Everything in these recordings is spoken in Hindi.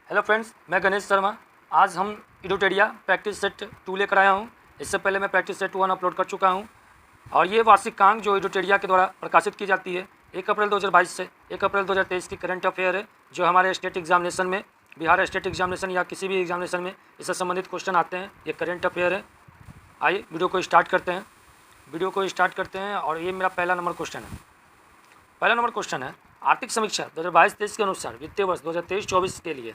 हेलो फ्रेंड्स, मैं गणेश शर्मा। आज हम इडोटेरिया प्रैक्टिस सेट 2 लेकर आया हूँ। इससे पहले मैं प्रैक्टिस सेट 1 अपलोड कर चुका हूँ और ये वार्षिकांक जो इडोटेरिया के द्वारा प्रकाशित की जाती है 1 अप्रैल 2022 से 1 अप्रैल 2023 की करंट अफेयर है, जो हमारे स्टेट एग्जामिनेशन में, बिहार स्टेट एग्जामिनेशन या किसी भी एग्जामिनेशन में इससे संबंधित क्वेश्चन आते हैं। ये करंट अफेयर है। आइए वीडियो को स्टार्ट करते हैं और ये मेरा पहला नंबर क्वेश्चन है। पहला नंबर क्वेश्चन है, आर्थिक समीक्षा 2022-23 के अनुसार वित्तीय वर्ष 2023-24 के लिए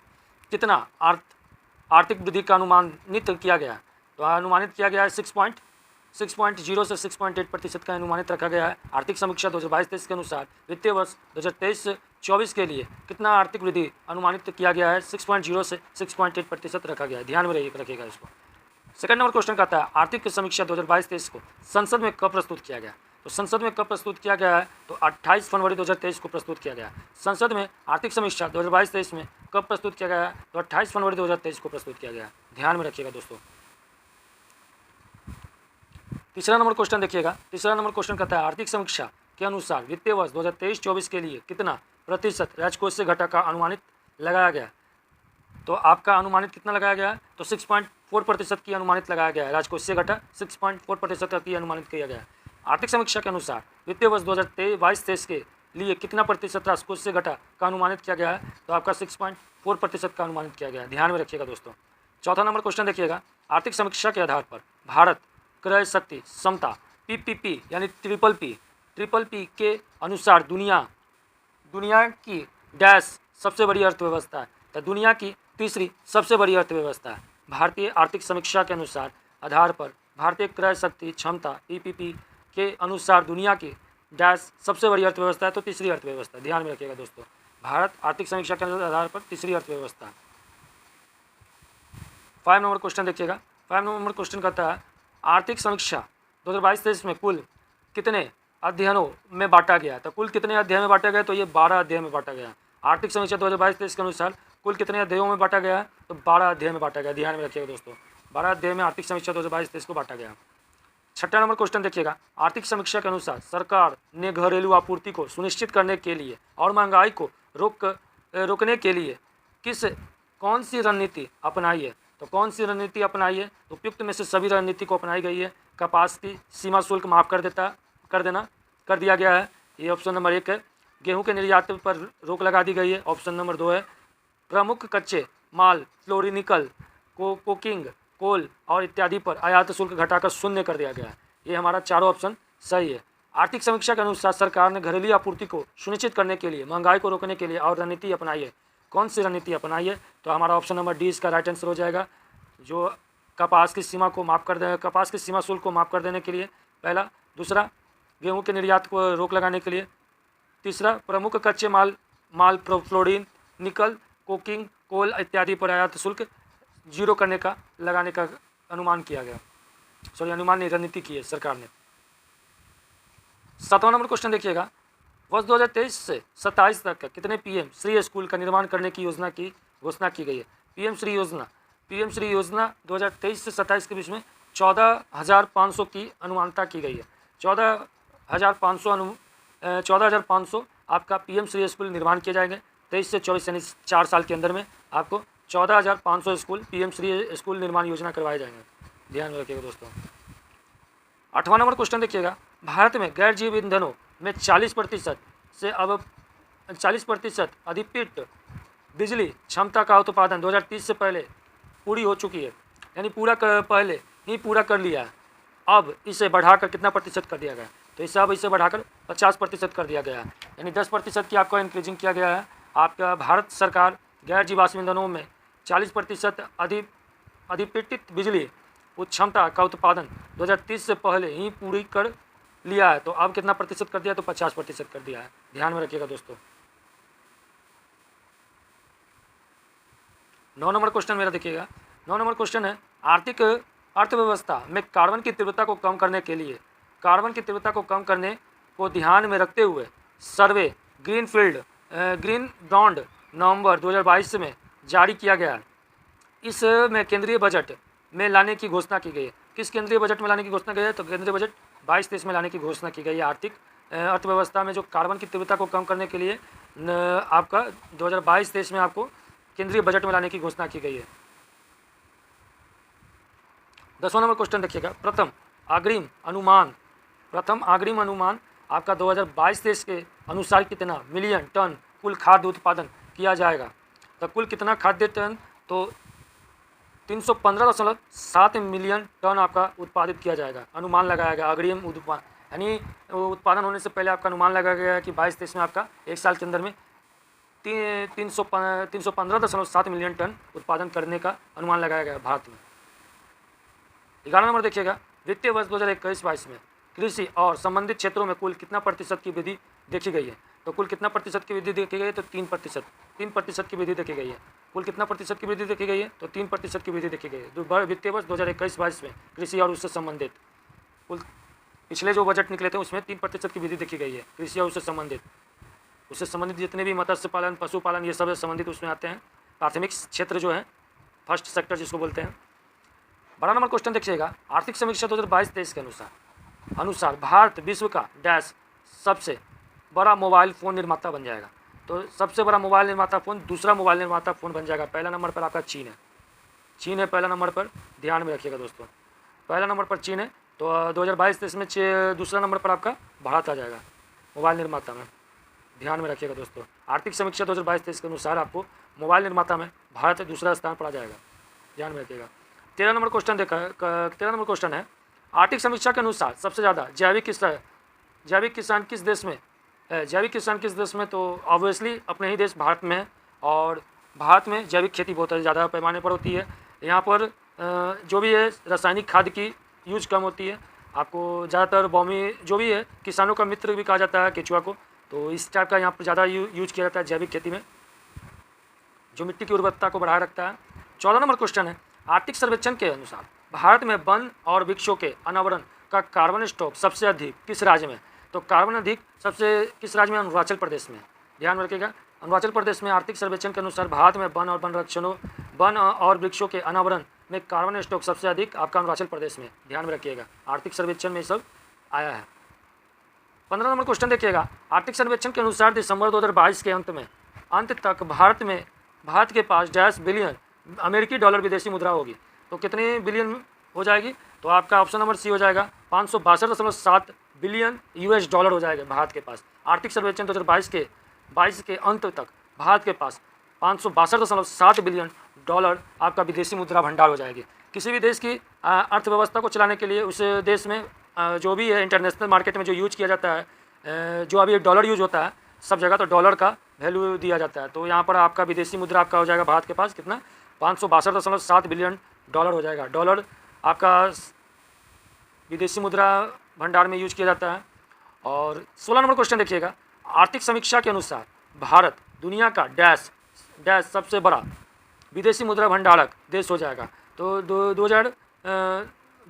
कितना आर्थिक वृद्धि का अनुमानित किया गया है। तो अनुमानित किया गया है 6.0 से 6.8% का अनुमानित रखा गया है। आर्थिक समीक्षा 2022-23 के अनुसार वित्तीय वर्ष 2023-24 के लिए कितना आर्थिक वृद्धि अनुमानित किया गया है, 6.0 से 6.8% रखा गया है। ध्यान में रखिएगा इसको। सेकंड नंबर क्वेश्चन कहता है, आर्थिक समीक्षा 2022-23 को संसद में कब प्रस्तुत किया गया। तो संसद में कब प्रस्तुत किया गया है, तो 28 फरवरी 2023 को प्रस्तुत किया गया है। संसद में आर्थिक समीक्षा 2022-23 में कब प्रस्तुत किया गया है, तो 28 फरवरी 2023 को प्रस्तुत किया गया है। ध्यान में रखिएगा दोस्तों। तीसरा नंबर क्वेश्चन देखिएगा। तीसरा नंबर क्वेश्चन कहता है, आर्थिक समीक्षा के अनुसार वित्तीय वर्ष 2023-24 के लिए कितना प्रतिशत राजकोषीय घाटा का अनुमानित लगाया गया। तो आपका अनुमानित कितना लगाया गया है, तो 6.4% की अनुमानित लगाया गया है। राजकोषीय घाटा 6.4% की अनुमानित किया गया है। आर्थिक समीक्षा के अनुसार वित्तीय वर्ष 2022-23 के लिए कितना प्रतिशत राजकोषीय घाटा का अनुमानित किया गया है, तो आपका 6.4% का अनुमानित किया गया है। ध्यान में रखिएगा दोस्तों। चौथा नंबर क्वेश्चन देखिएगा, आर्थिक समीक्षा के आधार पर भारत क्रय शक्ति क्षमता PPP यानी ट्रिपल पी के अनुसार दुनिया की डैश सबसे बड़ी अर्थव्यवस्था है। तो दुनिया की तीसरी सबसे बड़ी अर्थव्यवस्था है। भारतीय आर्थिक समीक्षा के अनुसार आधार पर भारतीय क्रय शक्ति क्षमता PPP के अनुसार दुनिया की डैश सबसे बड़ी अर्थव्यवस्था है, तो तीसरी अर्थव्यवस्था। ध्यान में रखिएगा दोस्तों, भारत आर्थिक समीक्षा के आधार पर तीसरी अर्थव्यवस्था है। 5 नंबर क्वेश्चन देखिएगा। 5 नंबर क्वेश्चन कहता है, आर्थिक समीक्षा 2022-23 में कुल कितने अध्ययनों में बांटा गया। तो कुल कितने अध्याय में बांटा गया, तो ये 12 अध्याय में बांटा गया। आर्थिक समीक्षा 2022-23 के अनुसार कुल कितने अध्यायों में बांटा गया है, तो 12 अध्याय में बांटा गया। ध्यान में रखिएगा दोस्तों, 12 अध्याय में आर्थिक समीक्षा 2022-23 को बांटा गया। छठा नंबर क्वेश्चन देखिएगा, आर्थिक समीक्षा के अनुसार सरकार ने घरेलू आपूर्ति को सुनिश्चित करने के लिए और महंगाई को रोकने के लिए कौन सी रणनीति अपनाई है। तो कौन सी रणनीति अपनाई है, तो उपयुक्त में से सभी रणनीति को अपनाई गई है। कपास की सीमा शुल्क माफ कर दिया गया है, ये ऑप्शन नंबर 1 है। गेहूं के निर्यात पर रोक लगा दी गई है, ऑप्शन नंबर 2 है। प्रमुख कच्चे माल फ्लोरिनिकल कोकिंग कोल और इत्यादि पर आयात शुल्क घटाकर शून्य कर दिया गया है। ये हमारा चारों ऑप्शन सही है। आर्थिक समीक्षा के अनुसार सरकार ने घरेलू आपूर्ति को सुनिश्चित करने के लिए, महंगाई को रोकने के लिए और रणनीति अपनाई है। कौन सी रणनीति अपनाई है, तो हमारा ऑप्शन नंबर डी इसका राइट आंसर हो जाएगा। जो कपास की सीमा शुल्क को माफ़ कर देने के लिए, पहला। दूसरा, गेहूँ के निर्यात को रोक लगाने के लिए। तीसरा, प्रमुख कच्चे माल फ्लोरीन निकल कोकिंग कोल इत्यादि पर आयात शुल्क जीरो लगाने का अनुमान किया गया। अनुमान नहीं, रणनीति की है सरकार ने। 7वां नंबर क्वेश्चन देखिएगा, वर्ष 2023 से 27 तक कितने PM श्री स्कूल का निर्माण करने की योजना की घोषणा की गई है। PM श्री योजना 2023 से 27 के बीच में 14,500 की अनुमानता की गई है। 14,500 आपका PM श्री स्कूल निर्माण किए जाएंगे 23 से 24 यानी 4 साल के अंदर में आपको 14,500 स्कूल PM श्री स्कूल निर्माण योजना करवाए जाएंगे। ध्यान में रखिएगा दोस्तों। 8वां नंबर क्वेश्चन देखिएगा, भारत में गैर जैव ईंधनों में 40% से अब 40% अधिपित बिजली क्षमता का उत्पादन 2030 से पहले पूरी हो चुकी है, यानी पहले ही पूरा कर लिया है। अब इसे बढ़ाकर कितना प्रतिशत कर दिया गया, तो इसे बढ़ाकर 50% कर दिया गया है, यानी 10% की आपका इंक्रीजिंग किया गया है। आपका भारत सरकार गैर जीवाश्म ईंधनों में 40% अधिपित बिजली क्षमता का उत्पादन 2030 से पहले ही पूरी कर लिया है। तो अब कितना प्रतिशत कर दिया, तो 50% कर दिया है। ध्यान में रखिएगा दोस्तों। 9 नंबर क्वेश्चन मेरा देखिएगा। 9 नंबर क्वेश्चन है, आर्थिक अर्थव्यवस्था में कार्बन की तीव्रता को कम करने को ध्यान में रखते हुए सर्वे ग्रीन बॉन्ड नवंबर 2022 में जारी किया गया है। इसमें केंद्रीय बजट में लाने की घोषणा की गई है। किस केंद्रीय बजट में लाने की घोषणा की गई है, तो केंद्रीय बजट 22-23 में लाने की घोषणा की गई है। आर्थिक अर्थव्यवस्था में जो कार्बन की तीव्रता को कम करने के लिए आपका 2022-23 में आपको केंद्रीय बजट में लाने की घोषणा की गई है। 10वां नंबर क्वेश्चन देखिएगा, प्रथम अग्रिम अनुमान आपका 2022-23 के अनुसार कितना मिलियन टन कुल खाद्य उत्पादन किया जाएगा। तो कुल कितना खाद्य टन, तो 315.7 मिलियन टन आपका उत्पादित किया जाएगा, अनुमान लगाया गया अग्रिम उत्पादन, यानी उत्पादन होने से पहले आपका अनुमान लगाया गया है कि 22-23 में आपका एक साल के अंदर में 315.7 मिलियन टन उत्पादन करने का अनुमान लगाया गया भारत में। 11 नंबर देखिएगा, वित्तीय वर्ष 2021-22 में कृषि और संबंधित क्षेत्रों में कुल कितना प्रतिशत की वृद्धि देखी गई है। तो कुल कितना प्रतिशत की वृद्धि देखी गई है, तो 3% की वृद्धि देखी गई है। कुल कितना प्रतिशत की वृद्धि देखी गई है, तो 3% की वृद्धि देखी गई है वित्तीय वर्ष 2021-22 में कृषि और उससे संबंधित। कुल पिछले जो बजट निकले थे उसमें 3% की वृद्धि देखी गई है कृषि और उससे संबंधित जितने भी मत्स्य पालन, पशुपालन, ये सब संबंधित उसमें आते हैं, प्राथमिक क्षेत्र जो है, फर्स्ट सेक्टर जिसको बोलते हैं। 12 नंबर क्वेश्चन देखिएगा, आर्थिक समीक्षा 2022-23 के अनुसार भारत विश्व का डैश सबसे बड़ा मोबाइल फ़ोन निर्माता बन जाएगा। तो सबसे बड़ा मोबाइल निर्माता फ़ोन, दूसरा मोबाइल निर्माता फ़ोन बन जाएगा। पहला नंबर पर आपका चीन है पहला नंबर पर, ध्यान में रखिएगा दोस्तों, पहला नंबर पर चीन है। तो 2022-23 में दूसरा नंबर पर आपका भारत आ जाएगा मोबाइल निर्माता में, ध्यान में रखिएगा दोस्तों। आर्थिक समीक्षा 2022-23 के अनुसार आपको मोबाइल निर्माता में भारत दूसरा स्थान पर आ जाएगा, ध्यान में रखिएगा। 13 नंबर क्वेश्चन है, आर्थिक समीक्षा के अनुसार सबसे ज़्यादा जैविक किसान किस देश में है। जैविक किसान किस देश में, तो ऑब्वियसली अपने ही देश भारत में है। और भारत में जैविक खेती बहुत ज़्यादा पैमाने पर होती है। यहाँ पर जो भी है रासायनिक खाद की यूज कम होती है। आपको ज़्यादातर बौमी जो भी है, किसानों का मित्र भी कहा जाता है केचुआ को, तो इस टाइप का यहाँ पर ज़्यादा यूज किया जाता है जैविक खेती में, जो मिट्टी की उर्वरता को बढ़ाए रखता है। 14 नंबर क्वेश्चन है, आर्थिक सर्वेक्षण के अनुसार भारत में वन और वृक्षों के अनावरण का कार्बन स्टॉक सबसे अधिक किस राज्य में। तो कार्बन अधिक सबसे किस राज्य में, अरुणाचल प्रदेश में, ध्यान में रखिएगा। अरुणाचल प्रदेश में आर्थिक सर्वेक्षण के अनुसार भारत में वन और वृक्षों के अनावरण में कार्बन स्टॉक सबसे अधिक आपका अरुणाचल प्रदेश में, ध्यान में रखिएगा। आर्थिक सर्वेक्षण में सब आया है। 15 नंबर क्वेश्चन देखिएगा, आर्थिक सर्वेक्षण के अनुसार दिसंबर 2022 के अंत तक भारत के पास $बिलियन अमेरिकी डॉलर विदेशी मुद्रा होगी। तो कितने बिलियन हो जाएगी, तो आपका ऑप्शन नंबर सी हो जाएगा, 562.7 बिलियन US डॉलर हो जाएगा भारत के पास। आर्थिक सर्वेक्षण 2022 के अंत तक भारत के पास 562.7 बिलियन डॉलर आपका विदेशी मुद्रा भंडार हो जाएगी। किसी भी देश की अर्थव्यवस्था को चलाने के लिए उस देश में जो भी है इंटरनेशनल मार्केट में जो यूज किया जाता है, जो अभी डॉलर यूज होता है सब जगह, तो डॉलर का वैल्यू दिया जाता है। तो यहाँ पर आपका विदेशी मुद्रा आपका हो जाएगा भारत के पास कितना, 562.7 बिलियन डॉलर हो जाएगा। डॉलर आपका विदेशी मुद्रा भंडार में यूज किया जाता है। और 16 नंबर क्वेश्चन देखिएगा, आर्थिक समीक्षा के अनुसार भारत दुनिया का डैश सबसे बड़ा विदेशी मुद्रा भंडारक देश हो जाएगा। तो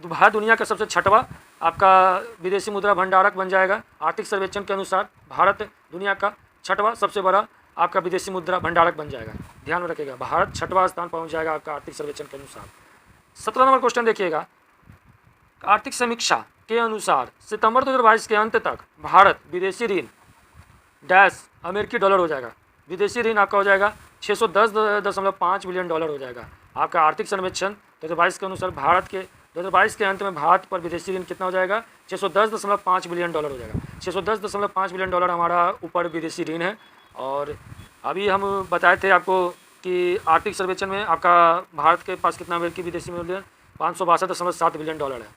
भारत दुनिया का सबसे छठवां आपका विदेशी मुद्रा भंडारक बन जाएगा। आर्थिक सर्वेक्षण के अनुसार भारत दुनिया का छठवां सबसे बड़ा आपका विदेशी मुद्रा भंडारक बन जाएगा, ध्यान में रखिएगा। भारत छठवां स्थान पहुंच जाएगा आपका आर्थिक सर्वेक्षण के अनुसार। 17 नंबर क्वेश्चन देखिएगा, आर्थिक समीक्षा के अनुसार सितंबर 2022 के अंत तक भारत विदेशी ऋण डैश अमेरिकी डॉलर हो जाएगा। विदेशी ऋण आपका हो जाएगा 610.5 बिलियन डॉलर हो जाएगा। आपका आर्थिक सर्वेक्षण 2022 के अनुसार भारत के 2022 के अंत में भारत पर विदेशी ऋण कितना हो जाएगा, 610.5 बिलियन डॉलर हो जाएगा। 610.5 बिलियन डॉलर हमारा ऊपर विदेशी ऋण है। और अभी हम बताए थे आपको कि आर्थिक सर्वेक्षण में आपका भारत के पास कितना अमेरिकी विदेशी मूल्य 562.7 बिलियन डॉलर है।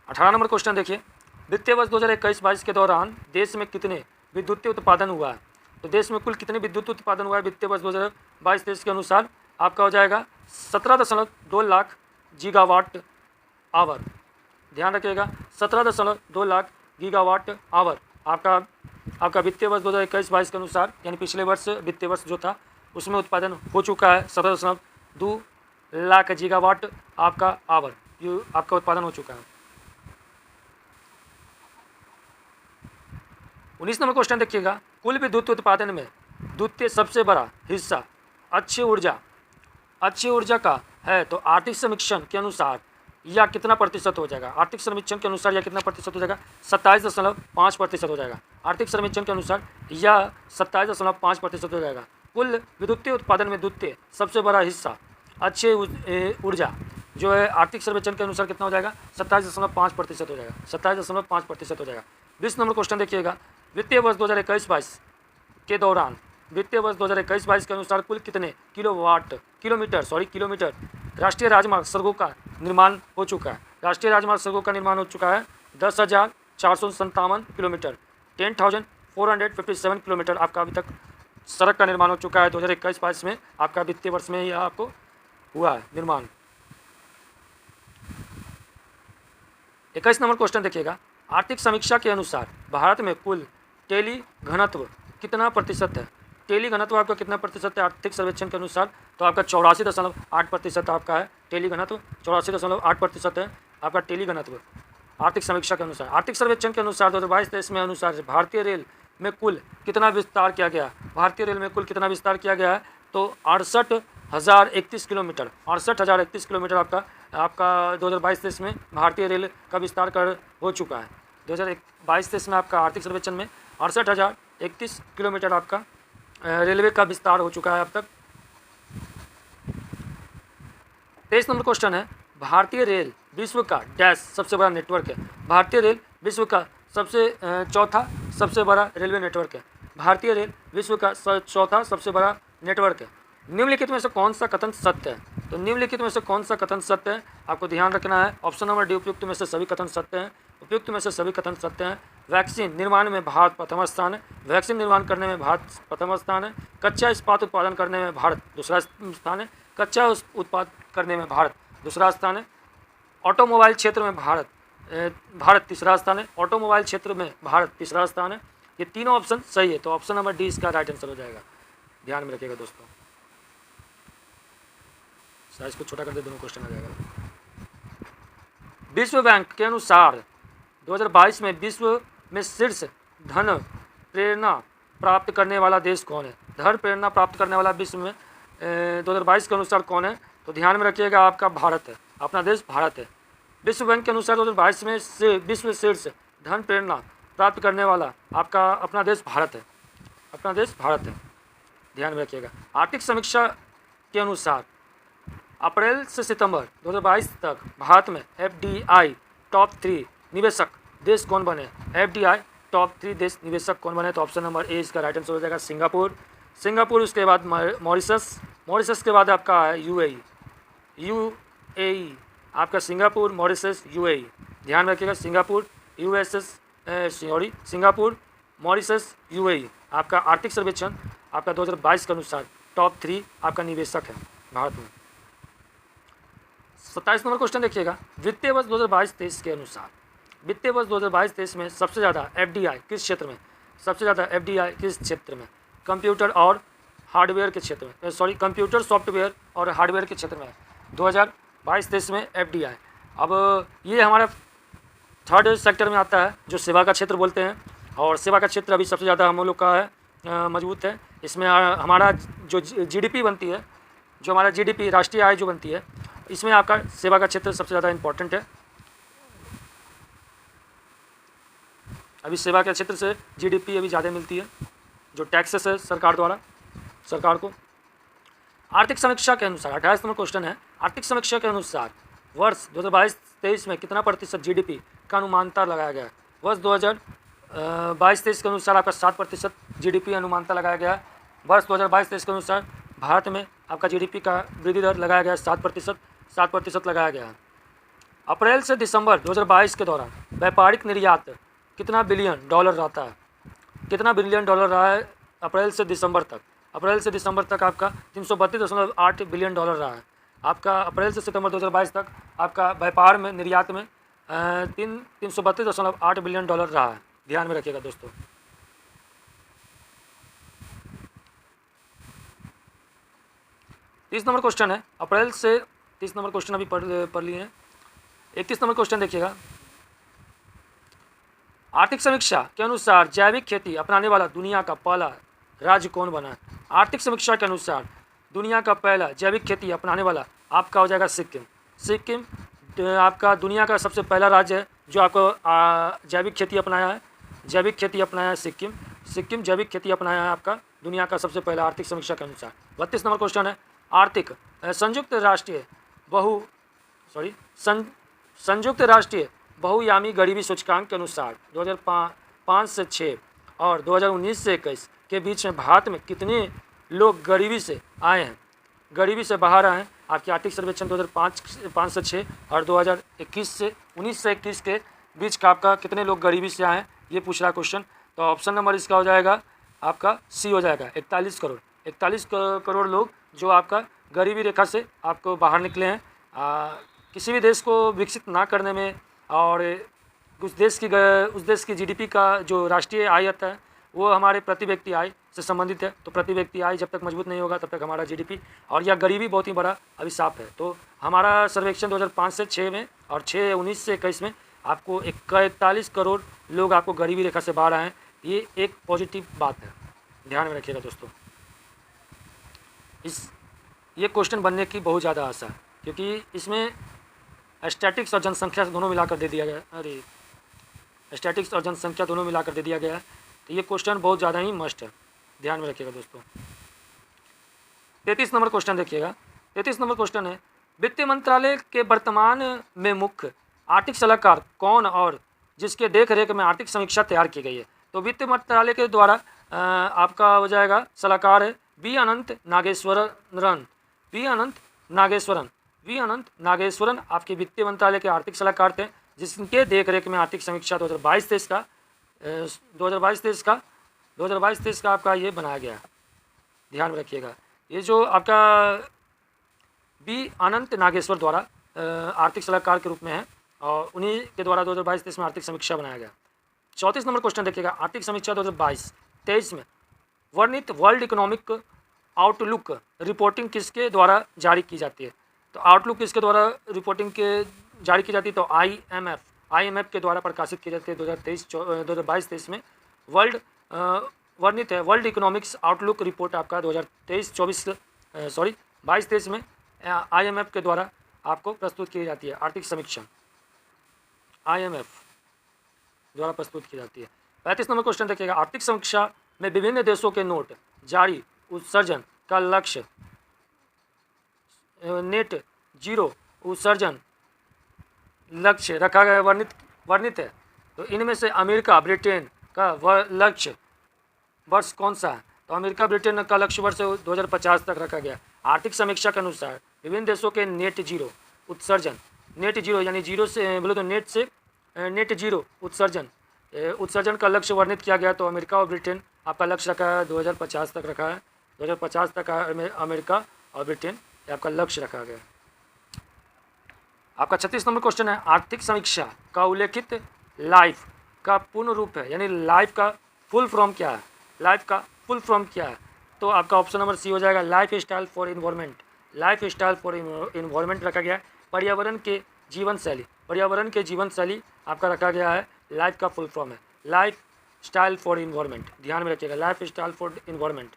18 नंबर क्वेश्चन देखिए, वित्तीय वर्ष 2021-22 के दौरान देश में कितने विद्युत उत्पादन हुआ है। तो देश में कुल कितने विद्युत उत्पादन हुआ है वित्तीय वर्ष 2022-23 के अनुसार, आपका हो जाएगा 17.2 लाख गीगावाट आवर, ध्यान रखिएगा। 17.2 लाख गीगावाट आवर आपका वित्तीय वर्ष 2021-22 के अनुसार, यानी पिछले वर्ष वित्तीय वर्ष जो था उसमें उत्पादन हो चुका है। 17.2 लाख गीगावाट आपका आवर ये आपका उत्पादन हो चुका है। 19 नंबर क्वेश्चन देखिएगा, कुल विद्युत उत्पादन में द्वितीय सबसे बड़ा हिस्सा अक्षय ऊर्जा का है। तो आर्थिक समीक्षण के अनुसार यह कितना प्रतिशत हो जाएगा। आर्थिक समीक्षण के अनुसार यह कितना प्रतिशत हो जाएगा, 27.5% हो जाएगा। आर्थिक सर्वेक्षण के अनुसार यह 27.5% हो जाएगा। कुल विद्युतीय उत्पादन में द्वितीय सबसे बड़ा हिस्सा अक्षय ऊर्जा जो है आर्थिक सर्वेक्षण के अनुसार कितना हो जाएगा 27.5% हो जाएगा, 27.5% हो जाएगा। 20 नंबर क्वेश्चन देखिएगा, वित्तीय वर्ष 2021-22 के दौरान वित्तीय वर्ष 2021-22 के अनुसार कुल कितने किलोमीटर राष्ट्रीय राजमार्ग सड़कों का निर्माण हो चुका है। राष्ट्रीय राजमार्ग सड़कों का निर्माण हो चुका है 10,457 किलोमीटर, 10,457 किलोमीटर आपका अभी तक सड़क का निर्माण हो चुका है 2021-22 में, आपका वित्तीय वर्ष में यह आपको हुआ है निर्माण। 21 नंबर क्वेश्चन देखिएगा, आर्थिक समीक्षा के अनुसार भारत में कुल टेली घनत्व कितना प्रतिशत है। टेली घनत्व आपका कितना प्रतिशत है आर्थिक सर्वेक्षण के अनुसार, तो आपका 84.8% आपका है टेली घनत्व, 84.8% है आपका टेली घनत्व आर्थिक समीक्षा के अनुसार। आर्थिक सर्वेक्षण के अनुसार 2022-23 में अनुसार भारतीय रेल में कुल कितना विस्तार किया गया। भारतीय रेल में कुल कितना विस्तार किया गया है, तो 68,031 किलोमीटर, 68,031 किलोमीटर आपका 2022-23 में भारतीय रेल का विस्तार कर हो चुका है। 2022-23 में आपका आर्थिक सर्वेक्षण में 68,031 किलोमीटर आपका रेलवे का विस्तार हो चुका है अब तक। 23 नंबर क्वेश्चन है, भारतीय रेल विश्व का डैश सबसे बड़ा नेटवर्क है। भारतीय रेल विश्व का चौथा सबसे बड़ा रेलवे नेटवर्क है। भारतीय रेल विश्व का चौथा सबसे बड़ा नेटवर्क है। निम्नलिखित में से कौन सा कथन सत्य है। तो निम्नलिखित में से कौन सा कथन सत्य है आपको ध्यान रखना है। ऑप्शन नंबर डी, उपयुक्त में से सभी कथन सत्य हैं। उपयुक्त में से सभी कथन सत्य हैं। वैक्सीन निर्माण में भारत प्रथम स्थान है। वैक्सीन निर्माण करने में भारत प्रथम स्थान है। कच्चा इस्पात उत्पादन करने में भारत दूसरा स्थान है। कच्चा उत्पाद करने में भारत दूसरा स्थान है। ऑटोमोबाइल क्षेत्र में भारत तीसरा स्थान है। ऑटोमोबाइल क्षेत्र में भारत तीसरा स्थान है। ये तीनों ऑप्शन सही है, तो ऑप्शन नंबर डी इसका राइट आंसर हो जाएगा। ध्यान में रखिएगा दोस्तों, साइज को छोटा कर दे, दोनों क्वेश्चन आ जाएगा। विश्व बैंक के अनुसार 2022 में विश्व में शीर्ष धन प्रेरणा प्राप्त करने वाला देश कौन है। धन प्रेरणा प्राप्त करने वाला विश्व में 2022 के अनुसार कौन है, तो ध्यान में रखिएगा आपका भारत है, अपना देश भारत है। विश्व बैंक के अनुसार 2022 में विश्व शीर्ष धन प्रेरणा प्राप्त करने वाला आपका अपना देश भारत है, अपना देश भारत है। ध्यान में रखिएगा। आर्थिक समीक्षा के अनुसार अप्रैल से सितंबर 2022 तक भारत में FDI टॉप 3 निवेशक देश कौन बने। FDI टॉप 3 देश निवेशक कौन बने, तो ऑप्शन नंबर ए इसका राइट आंसर हो जाएगा सिंगापुर, उसके बाद मॉरिशस के बाद आपका है UAE आपका सिंगापुर, मॉरिशस, UAE। ध्यान रखिएगा, सिंगापुर, मॉरिशस, UAE आपका आर्थिक सर्वेक्षण आपका 2022 के अनुसार टॉप 3 आपका निवेशक है भारत में। 27 नंबर क्वेश्चन देखिएगा, वित्तीय वर्ष 2022-23 के अनुसार वित्तीय वर्ष 2022-23 में सबसे ज़्यादा FDI किस क्षेत्र में, सबसे ज़्यादा FDI किस क्षेत्र में, कंप्यूटर और हार्डवेयर के क्षेत्र में, कंप्यूटर सॉफ्टवेयर और हार्डवेयर के क्षेत्र में 2022-23 में FDI। अब ये हमारा थर्ड सेक्टर में आता है जो सेवा का क्षेत्र बोलते हैं, और सेवा का क्षेत्र अभी सबसे ज़्यादा हम लोग का है मजबूत है। इसमें हमारा जो GDP बनती है, जो हमारा GDP राष्ट्रीय आय जो बनती है, इसमें आपका सेवा का क्षेत्र सबसे ज़्यादा इम्पोर्टेंट है। अभी सेवा के क्षेत्र से GDP अभी ज़्यादा मिलती है, जो टैक्सेस है सरकार द्वारा सरकार को। आर्थिक समीक्षा के अनुसार 28 नंबर क्वेश्चन है, आर्थिक समीक्षा के अनुसार वर्ष 2022-23 में कितना प्रतिशत GDP का अनुमानता लगाया गया है। वर्ष 2022-23 के अनुसार आपका 7% GDP अनुमानता लगाया गया है। वर्ष 2022-23 के अनुसार भारत में आपका GDP का वृद्धि दर लगाया गया है 7% लगाया गया है। अप्रैल से दिसंबर 2022 के दौरान व्यापारिक निर्यात कितना बिलियन डॉलर रहता है, कितना बिलियन डॉलर रहा है अप्रैल से दिसंबर तक। अप्रैल से दिसंबर तक आपका 332.8 बिलियन डॉलर रहा है। आपका अप्रैल से सितंबर 2022 तक आपका व्यापार में निर्यात में 332.8 बिलियन डॉलर रहा है। ध्यान में रखिएगा दोस्तों। तीस नंबर क्वेश्चन है, अप्रैल से 30 नंबर क्वेश्चन अभी पढ़ लिए हैं। 31 नंबर क्वेश्चन देखिएगा, आर्थिक समीक्षा के अनुसार जैविक खेती अपनाने वाला दुनिया का पहला राज्य कौन बना है। आर्थिक समीक्षा के अनुसार दुनिया का पहला जैविक खेती अपनाने वाला आपका हो जाएगा सिक्किम आपका दुनिया का सबसे पहला राज्य है जो आपको जैविक खेती अपनाया है। जैविक खेती अपनाया सिक्किम, सिक्किम जैविक खेती अपनाया है आपका दुनिया का सबसे पहला आर्थिक समीक्षा के अनुसार। 32 नंबर क्वेश्चन है आर्थिक संयुक्त राष्ट्रीय बहु सॉरी संयुक्त राष्ट्रीय बहुआयामी गरीबी सूचकांक के अनुसार 2005 से 6 और 2019 से 21 के बीच में भारत में कितने लोग गरीबी से आए हैं, गरीबी से बाहर आए हैं। आपकी आर्थिक सर्वेक्षण 2005 से 6 और 2021 से 19 के बीच का आपका कितने लोग गरीबी से आए हैं, ये पूछ रहा क्वेश्चन। तो ऑप्शन नंबर इसका हो जाएगा आपका सी हो जाएगा 41 करोड़। 41 करोड़ लोग जो आपका गरीबी रेखा से आपको बाहर निकले हैं। किसी भी देश को विकसित ना करने में और उस देश की जीडीपी का जो राष्ट्रीय आय आता है वो हमारे प्रति व्यक्ति आय से संबंधित है। तो प्रति व्यक्ति आय जब तक मजबूत नहीं होगा तब तक हमारा जीडीपी और यह गरीबी बहुत ही बड़ा अभिशाप है। तो हमारा सर्वेक्षण 2005 से 6 में और 19 से 21 में आपको 41 करोड़ लोग आपको गरीबी रेखा से बाहर आए हैं। ये एक पॉजिटिव बात है, ध्यान में रखिएगा दोस्तों। ये क्वेश्चन बनने की बहुत ज़्यादा आशा है क्योंकि इसमें स्टैटिक्स और जनसंख्या दोनों मिलाकर दे दिया गया। अरे स्टैटिक्स और जनसंख्या दोनों मिलाकर दे दिया गया है। तो ये क्वेश्चन बहुत ज़्यादा ही मस्ट है, ध्यान में रखिएगा दोस्तों। 33 नंबर क्वेश्चन देखिएगा। 33 नंबर क्वेश्चन है वित्त मंत्रालय के वर्तमान में मुख्य आर्थिक सलाहकार कौन और जिसके देख रेख में आर्थिक समीक्षा तैयार की गई है। तो वित्त मंत्रालय के द्वारा आपका हो जाएगा सलाहकार है वी अनंत नागेश्वरन आपके वित्त मंत्रालय के आर्थिक सलाहकार थे, जिसके देख रेख में आर्थिक समीक्षा 2022-23 का आपका ये बनाया गया है, ध्यान में रखिएगा। ये जो आपका बी अनंत नागेश्वर द्वारा आर्थिक सलाहकार के रूप में है और उन्हीं के द्वारा 2022-23 में आर्थिक समीक्षा बनाया गया। 34 नंबर क्वेश्चन देखिएगा आर्थिक समीक्षा 2022-23 में वर्णित वर्ल्ड इकोनॉमिक आउटलुक रिपोर्टिंग किसके द्वारा जारी की जाती है। तो आउटलुक किसके द्वारा रिपोर्टिंग के जारी की जाती है। तो IMF के द्वारा प्रकाशित की जाती है 2022-23 में। वर्णित है वर्ल्ड इकोनॉमिक्स आउटलुक रिपोर्ट आपका 22-23 में IMF के द्वारा आपको प्रस्तुत की जाती है। आर्थिक समीक्षा IMF द्वारा प्रस्तुत की जाती है। 35 नंबर क्वेश्चन देखिएगा आर्थिक समीक्षा में विभिन्न देशों के नोट जारी उत्सर्जन का लक्ष्य नेट जीरो उत्सर्जन लक्ष्य रखा गया वर्णित है। तो इनमें से अमेरिका ब्रिटेन का लक्ष्य वर्ष कौन सा है। तो अमेरिका ब्रिटेन का लक्ष्य वर्ष 2050 तक रखा गया। आर्थिक समीक्षा के अनुसार विभिन्न देशों के नेट जीरो उत्सर्जन, नेट जीरो यानी जीरो से बोले तो नेट जीरो उत्सर्जन का लक्ष्य वर्णित किया गया। तो अमेरिका और ब्रिटेन आपका लक्ष्य रखा है 2050 तक रखा है। 2050 तक अमेरिका और ब्रिटेन आपका लक्ष्य रखा गया। आपका 36 नंबर क्वेश्चन है आर्थिक समीक्षा का उल्लेखित लाइफ का पूर्ण रूप है यानी लाइफ का फुल फॉर्म क्या है। लाइफ का फुल फॉर्म क्या है। तो आपका ऑप्शन नंबर सी हो जाएगा life style for environment. Life style for environment रखा गया है। पर्यावरण के जीवन शैली आपका रखा गया है। लाइफ का फुल फॉर्म है लाइफ स्टाइल फॉर इन्वायरमेंट, ध्यान में रखिएगा लाइफ स्टाइल फॉर इन्वायरमेंट।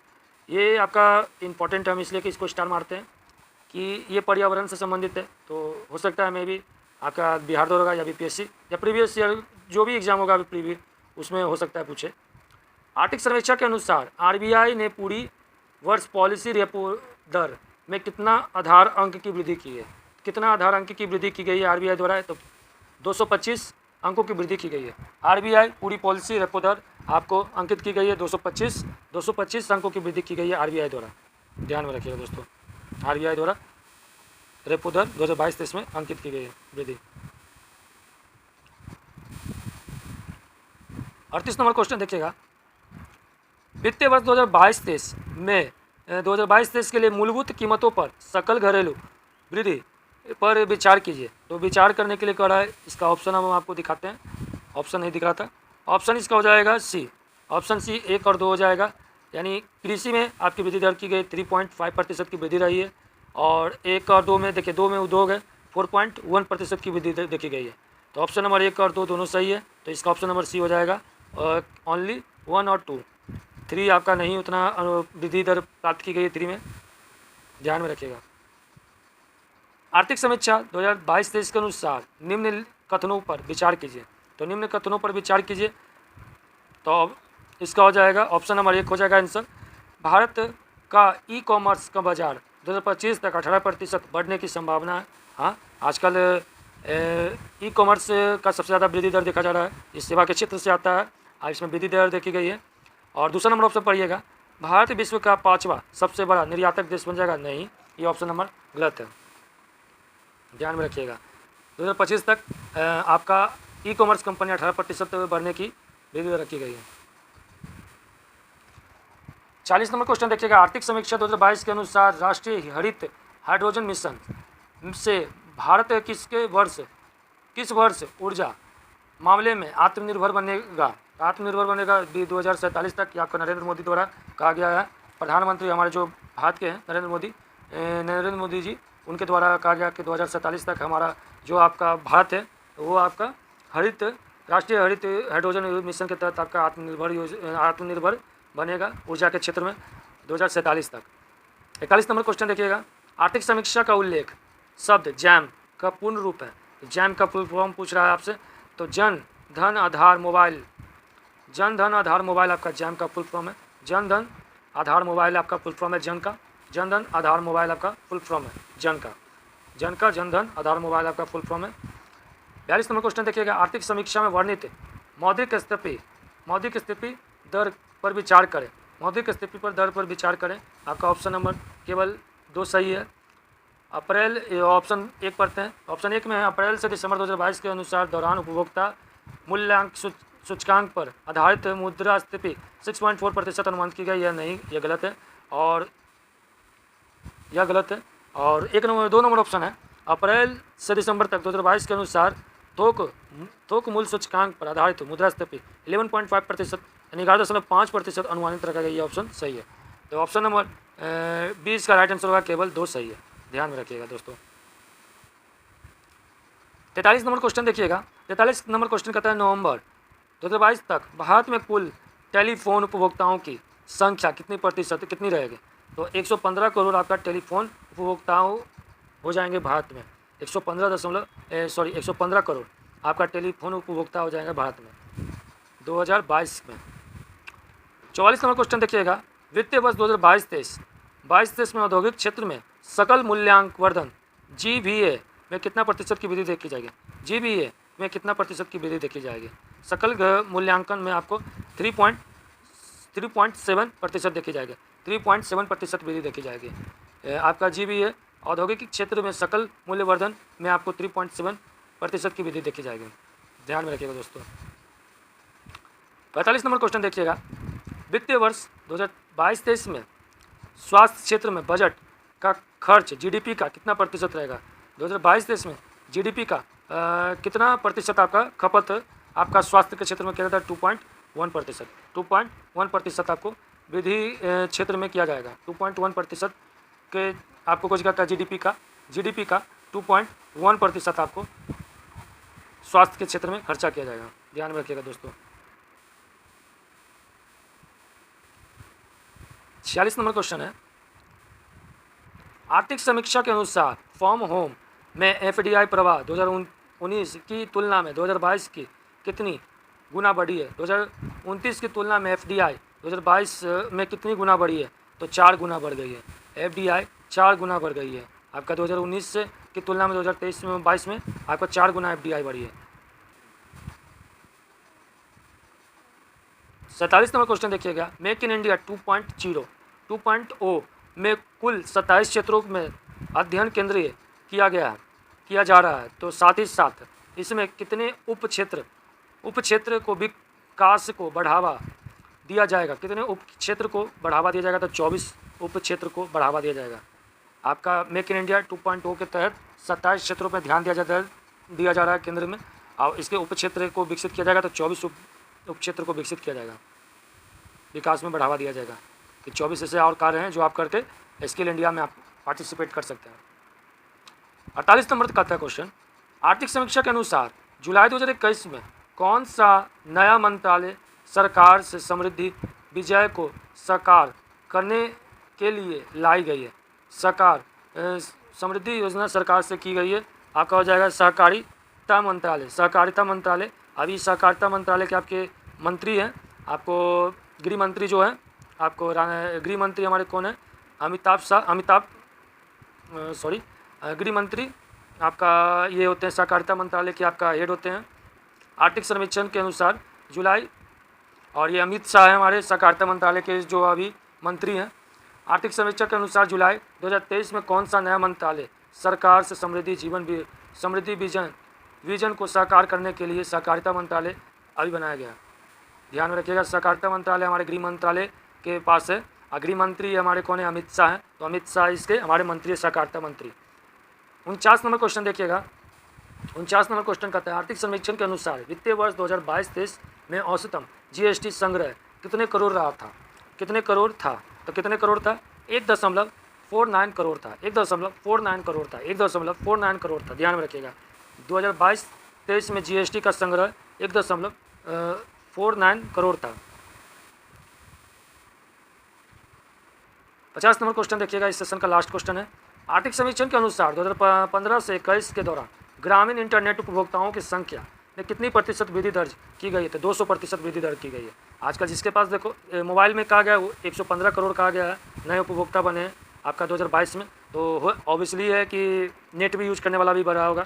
ये आपका इंपॉर्टेंट है, हम इसलिए कि इसको स्टार मारते हैं कि ये पर्यावरण से संबंधित है। तो हो सकता है मे भी आपका बिहार दौर होगा या BPSC या प्रीवियस ईयर जो भी एग्जाम होगा प्रीवियस उसमें हो सकता है पूछे। आर्थिक सर्वेक्षण के अनुसार RBI ने पूरी वर्ष पॉलिसी रेपो दर में कितना आधार अंक की वृद्धि की है। कितना आधार अंक की वृद्धि की गई है RBI द्वारा। तो 225 अंकों की वृद्धि की गई है। RBI पूरी पॉलिसी रेपो दर आपको अंकित की गई है 225 अंकों की वृद्धि की गई है RBI द्वारा, ध्यान में रखिएगा दोस्तों। RBI द्वारा रेपो दर 2022-23 में अंकित की गई है वृद्धि। 38 नंबर क्वेश्चन देखिएगा वित्तीय वर्ष 2022-23 में 2022-23 के लिए मूलभूत कीमतों पर सकल घरेलू वृद्धि पर विचार कीजिए। तो विचार करने के लिए कह रहा है, इसका ऑप्शन हम आपको दिखाते हैं। ऑप्शन नहीं दिख रहा था, ऑप्शन इसका हो जाएगा सी। ऑप्शन सी 1 और 2 हो जाएगा। यानी कृषि में आपकी वृद्धि दर की गई 3.5% की वृद्धि रही है और 1 और 2 में देखिए 2 में उद्योग है 4.1% की वृद्धि देखी गई है। तो ऑप्शन नंबर 1 और 2 दोनों सही है। तो इसका ऑप्शन नंबर सी हो जाएगा। ओनली 1 और 2, 3 आपका नहीं उतना वृद्धि दर प्राप्त की गई है 3 में, ध्यान में रखिएगा। आर्थिक समीक्षा 2022-23 के अनुसार निम्न कथनों पर विचार कीजिए। तो निम्न कथनों पर विचार कीजिए। तो अब इसका हो जाएगा ऑप्शन नंबर 1 हो जाएगा आंसर। भारत का ई कॉमर्स का बाजार 2025 तक 18% बढ़ने की संभावना है। हाँ, आजकल ई कॉमर्स का सबसे ज़्यादा वृद्धि दर देखा जा रहा है, इस सेवा के क्षेत्र से आता है, इसमें वृद्धि दर देखी गई है। और दूसरा नंबर ऑप्शन पढ़िएगा, भारत विश्व का 5वां सबसे बड़ा निर्यातक देश बन जाएगा। नहीं, ये ऑप्शन नंबर गलत है, ध्यान में रखिएगा। 2025 तक आपका ई कॉमर्स कंपनी 18% बढ़ने की वृद्धि दर रखी गई है। 40 नंबर क्वेश्चन देखिएगा, आर्थिक समीक्षा 2022 के अनुसार राष्ट्रीय हरित हाइड्रोजन मिशन से भारत किस वर्ष ऊर्जा मामले में आत्मनिर्भर बनेगा 2047 तक। ये आपको नरेंद्र मोदी द्वारा कहा गया है। प्रधानमंत्री हमारे जो भारत के हैं नरेंद्र मोदी जी, उनके द्वारा कहा गया कि 2047 तक हमारा जो आपका भारत है वो आपका राष्ट्रीय हरित हाइड्रोजन मिशन के तहत आपका आत्मनिर्भर बनेगा ऊर्जा के क्षेत्र में 2047 तक। 41 नंबर क्वेश्चन देखिएगा, आर्थिक समीक्षा का उल्लेख शब्द जैम का पूर्ण रूप है। जैम का फुल फॉर्म पूछ रहा है आपसे, तो जन धन आधार मोबाइल आपका जैम का फुल फॉर्म है। जन धन आधार मोबाइल आपका फुल फॉर्म है जन का। जन धन आधार मोबाइल आपका फुल फॉर्म है जन का जन धन आधार मोबाइल आपका फुल फॉर्म है। 42 नंबर क्वेश्चन देखिएगा, आर्थिक समीक्षा में वर्णित मौद्रिक स्थिति दर पर विचार करें। मौद्रिक स्थिति पर दर पर विचार करें, आपका ऑप्शन नंबर केवल 2 सही है। ऑप्शन 1 पढ़ते हैं। ऑप्शन 1 में है, अप्रैल से दिसंबर 2022 के अनुसार दौरान उपभोक्ता मूल्यांक सूचकांक पर आधारित मुद्रास्फीति 6.4% अनुमानित की गई। यह नहीं, यह गलत है और यह गलत है। और 2 नंबर ऑप्शन है, अप्रैल से दिसंबर तक 2022 के अनुसार थोक मूल्य सूचकांक पर आधारित मुद्रास्फीति 11.5% यानी 11.5% अनुमानित रखा गया। ये ऑप्शन सही है। तो ऑप्शन नंबर 20 का राइट आंसर होगा, केवल 2 सही है, ध्यान में रखिएगा दोस्तों। 43 नंबर क्वेश्चन देखिएगा, 43 नंबर क्वेश्चन कहता है नवंबर 2022 तक भारत में कुल टेलीफोन उपभोक्ताओं की संख्या कितनी रहेगी। तो 115 करोड़ आपका टेलीफोन उपभोक्ताओं हो जाएंगे भारत में। 115 करोड़ आपका टेलीफोन उपभोक्ता हो जाएगा भारत में 2022 में। 44 नंबर क्वेश्चन देखिएगा, वित्तीय वर्ष 2022-23 में औद्योगिक क्षेत्र में सकल मूल्यांक वर्धन GVA में कितना प्रतिशत की वृद्धि देखी जाएगी। GVA में कितना प्रतिशत की वृद्धि देखी जाएगी। सकल मूल्यांकन में आपको 3.7% देखी जाएगी। 3.7% वृद्धि देखी जाएगी। आपका GVA औद्योगिक क्षेत्र में सकल मूल्य वर्धन में आपको 3.7% की वृद्धि देखी जाएगी, ध्यान में रखिएगा दोस्तों। 45 नंबर क्वेश्चन देखिएगा, वित्तीय वर्ष 2022-23 में स्वास्थ्य क्षेत्र में बजट का खर्च GDP का कितना प्रतिशत रहेगा। 2022-23 में GDP का कितना प्रतिशत आपका खपत आपका स्वास्थ्य के क्षेत्र में किया जाता है। 2.1%। 2.1% आपको वृद्धि क्षेत्र में किया जाएगा। 2.1% के आपको कुछ कहता है GDP का 2.1% आपको स्वास्थ्य के क्षेत्र में खर्चा किया जाएगा, ध्यान में रखिएगा दोस्तों। 46 नंबर क्वेश्चन है, आर्थिक समीक्षा के अनुसार फॉर्म होम में FDI प्रवाह 2019 की तुलना में 2022 की कितनी गुना बढ़ी है। 2029 की तुलना में FDI 2022 में कितनी गुना बढ़ी है। तो 4 गुना बढ़ गई है। FDI 4 गुना बढ़ गई है आपका 2019 से की तुलना में 2023 में 22 में आपका 4 गुना FDI बढ़ी है। 47 नंबर क्वेश्चन देखिएगा, मेक इन इंडिया 2.0 में कुल 27 क्षेत्रों में अध्ययन केंद्रीय किया जा रहा है। तो साथ ही साथ इसमें कितने उप क्षेत्र को विकास को बढ़ावा दिया जाएगा। कितने उप क्षेत्र को बढ़ावा दिया जाएगा। तो 24 उप क्षेत्र को बढ़ावा दिया जाएगा। आपका मेक इन इंडिया 2.0 के तहत 27 क्षेत्रों पर ध्यान दिया जा रहा है केंद्र में, और इसके उप क्षेत्र को विकसित किया जाएगा। तो 24 उप क्षेत्र को विकसित किया जाएगा, विकास में बढ़ावा दिया जाएगा। कि 24 ऐसे और कार्य हैं जो आप करके स्किल इंडिया में आप पार्टिसिपेट कर सकते हैं। 48 नंबर का था क्वेश्चन, आर्थिक समीक्षा के अनुसार जुलाई 2021 में कौन सा नया मंत्रालय सरकार से समृद्धि विजय को साकार करने के लिए लाई गई है। समृद्धि योजना सरकार से की गई है। आपका हो जाएगा सहकारिता मंत्रालय। अभी सहकारिता मंत्रालय के आपके मंत्री हैं आपको गृह मंत्री जो है, आपको गृह मंत्री हमारे कौन है, गृह मंत्री आपका ये होते हैं सहकारिता मंत्रालय के आपका हेड होते हैं। आर्थिक सर्वेक्षण के अनुसार जुलाई, और ये अमित शाह है हमारे सहकारिता मंत्रालय के जो अभी मंत्री हैं। आर्थिक सर्वेक्षण के अनुसार जुलाई 2023 में कौन सा नया मंत्रालय सरकार से समृद्धि विजन को साकार करने के लिए सहकारिता मंत्रालय अभी बनाया गया। ध्यान में रखिएगा, सहकारिता मंत्रालय हमारे गृह मंत्रालय के पास है, और गृह मंत्री हमारे कौन है, अमित शाह हैं। तो अमित शाह इसके हमारे मंत्री है, सहकारिता मंत्री। 49 नंबर क्वेश्चन देखिएगा। 49 नंबर क्वेश्चन कहता है आर्थिक सर्वेक्षण के अनुसार वित्तीय वर्ष 2022-23 में औसतम जीएसटी संग्रह कितने करोड़ रहा था, कितने करोड़ था, तो कितने करोड़ था, 1.49 करोड़ था, 1.49 करोड़ था, 1.49 करोड़ था। ध्यान में रखिएगा, 2022-23 में जीएसटी का संग्रह 1.49 करोड़ था। 50 नंबर क्वेश्चन देखिएगा, इस सेशन का लास्ट क्वेश्चन है। आर्थिक सर्वेक्षण के अनुसार 2015 से 21 के दौरान ग्रामीण इंटरनेट उपभोक्ताओं की संख्या में कितनी प्रतिशत वृद्धि दर्ज की गई है, तो 200% वृद्धि दर्ज की गई है। आजकल जिसके पास देखो मोबाइल में कहा गया वो 115 करोड़ कहा गया है नए उपभोक्ता बने हैं आपका 2022 में, तो ऑब्वियसली है कि नेट भी यूज करने वाला भी बढ़ा होगा।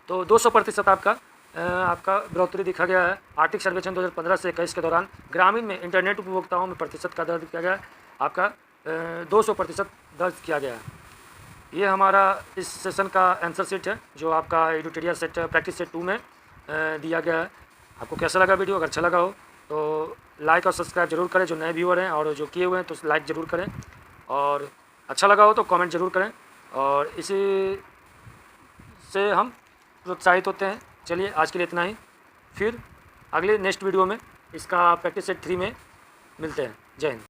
तो 200% आपका बढ़ोतरी दिखा गया है। आर्थिक सर्वेक्षण 2015 से 21 के दौरान ग्रामीण में इंटरनेट उपभोक्ताओं में प्रतिशत का दर्ज किया गया है, आपका 200% दर्ज किया गया है। ये हमारा इस सेशन का आंसर सेट है जो आपका एडिटोरियल सेट प्रैक्टिस सेट 2 में दिया गया है। आपको कैसा लगा वीडियो, अगर अच्छा लगा हो तो लाइक और सब्सक्राइब जरूर करें जो नए व्यूअर हैं, और जो किए हुए हैं तो लाइक ज़रूर करें, और अच्छा लगा हो तो कमेंट ज़रूर करें, और इसी से हम प्रोत्साहित होते हैं। चलिए आज के लिए इतना ही, फिर अगले नेक्स्ट वीडियो में इसका प्रैक्टिस सेट 3 में मिलते हैं। जय हिंद।